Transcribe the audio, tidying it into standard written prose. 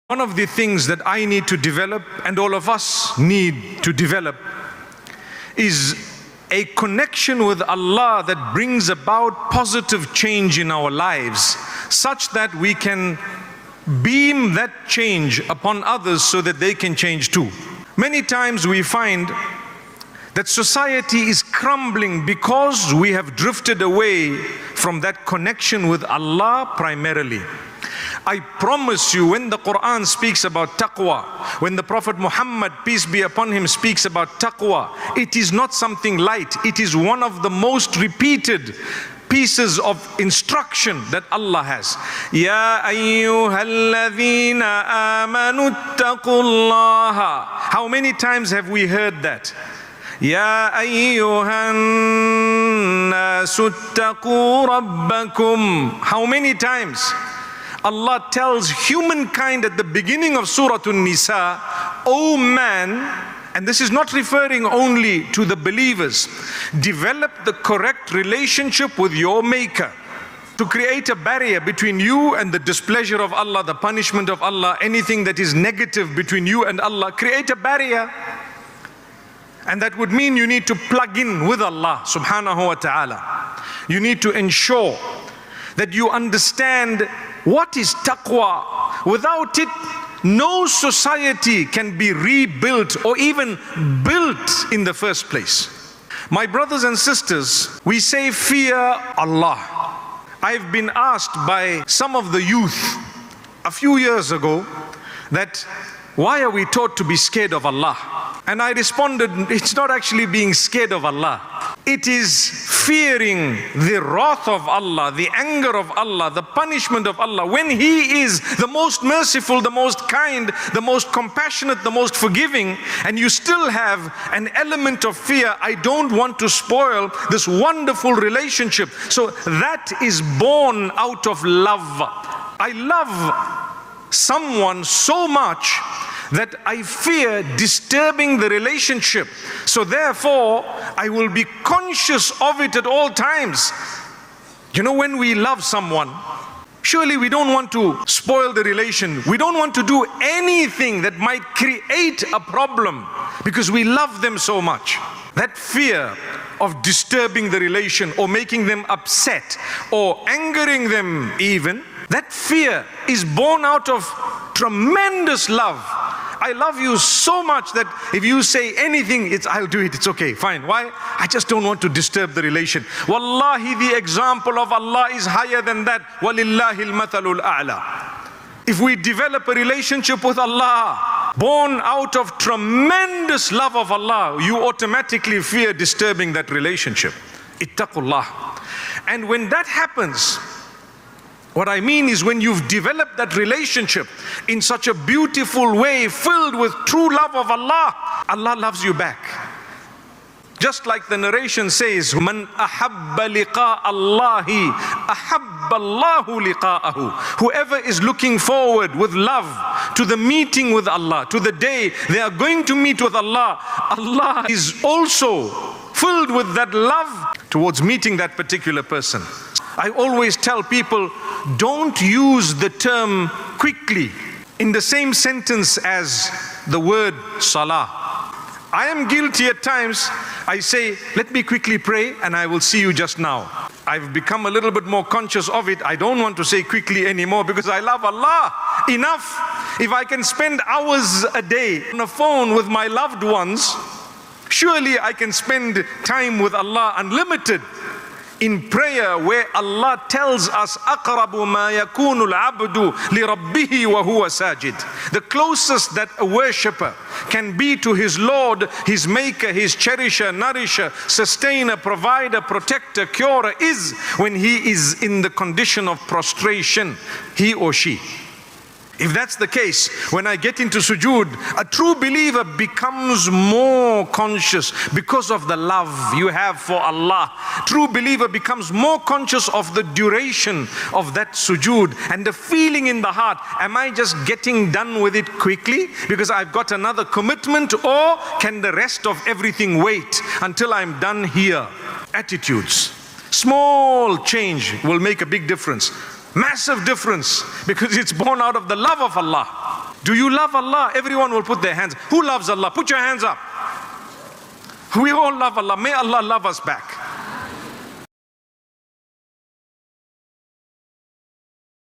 One of the things that I need to develop, and all of us need to develop, is a connection with Allah that brings about positive change in our lives, such that we can beam that change upon others so that they can change too. Many times we find that society is crumbling because we have drifted away from that connection with Allah primarily. I promise you, when the Quran speaks about taqwa, when the Prophet Muhammad, peace be upon him, speaks about taqwa, it is not something light. It is one of the most repeated pieces of instruction that Allah has. Ya ayyuhalladhina amanu taqullaha. How many times have we heard that? Ya ayyuhan nasu taqu rabbakum. How many times? Allah tells humankind at the beginning of Surah An-Nisa, O man, and this is not referring only to the believers, develop the correct relationship with your Maker, to create a barrier between you and the displeasure of Allah, the punishment of Allah, anything that is negative between you and Allah. Create a barrier. And that would mean you need to plug in with Allah subhanahu wa ta'ala. You need to ensure that you understand what is taqwa. Without it, no society can be rebuilt or even built in the first place. My brothers and sisters, we say fear Allah. I've been asked by some of the youth a few years ago that why are we taught to be scared of Allah? And I responded, it's not actually being scared of Allah. It is fearing the wrath of Allah, the anger of Allah, the punishment of Allah, when He is the most merciful, the most kind, the most compassionate, the most forgiving, and you still have an element of fear. I don't want to spoil this wonderful relationship. So that is born out of love. I love someone so much that I fear disturbing the relationship. So therefore, I will be conscious of it at all times. You know, when we love someone, surely we don't want to spoil the relation. We don't want to do anything that might create a problem because we love them so much. That fear of disturbing the relation or making them upset or angering them even, that fear is born out of tremendous love. I love you so much that if you say anything, I'll do it, it's okay, fine. Why? I just don't want to disturb the relation. Wallahi, the example of Allah is higher than that. وَلِلَّهِ الْمَثَلُ الْأَعْلَى. If we develop a relationship with Allah, born out of tremendous love of Allah, you automatically fear disturbing that relationship. Ittaqullah. And when that happens, what I mean is when you've developed that relationship in such a beautiful way, filled with true love of Allah, Allah loves you back. Just like the narration says, Man ahabba liqa Allahi, ahabba Allahu liqa'ahu. Whoever is looking forward with love to the meeting with Allah, to the day they are going to meet with Allah, Allah is also filled with that love towards meeting that particular person. I always tell people, don't use the term quickly in the same sentence as the word salah. I am guilty at times. I say, let me quickly pray and I will see you just now. I've become a little bit more conscious of it. I don't want to say quickly anymore because I love Allah enough. If I can spend hours a day on the phone with my loved ones, surely I can spend time with Allah unlimited. In prayer, where Allah tells us أَقْرَبُ مَا يَكُونُ الْعَبْدُ لِرَبِّهِ وَهُوَ سَاجِدٌ. The closest that a worshipper can be to his Lord, his Maker, his cherisher, nourisher, sustainer, provider, protector, curer, is when he is in the condition of prostration, he or she. If that's the case, when I get into sujood, a true believer becomes more conscious because of the love you have for Allah. True believer becomes more conscious of the duration of that sujood and the feeling in the heart. Am I just getting done with it quickly because I've got another commitment, or can the rest of everything wait until I'm done here? Attitudes. Small change will make a big difference. Massive difference, because it's born out of the love of Allah. Do you love Allah? Everyone will put their hands. Who loves Allah? Put your hands up. We all love Allah. May Allah love us back.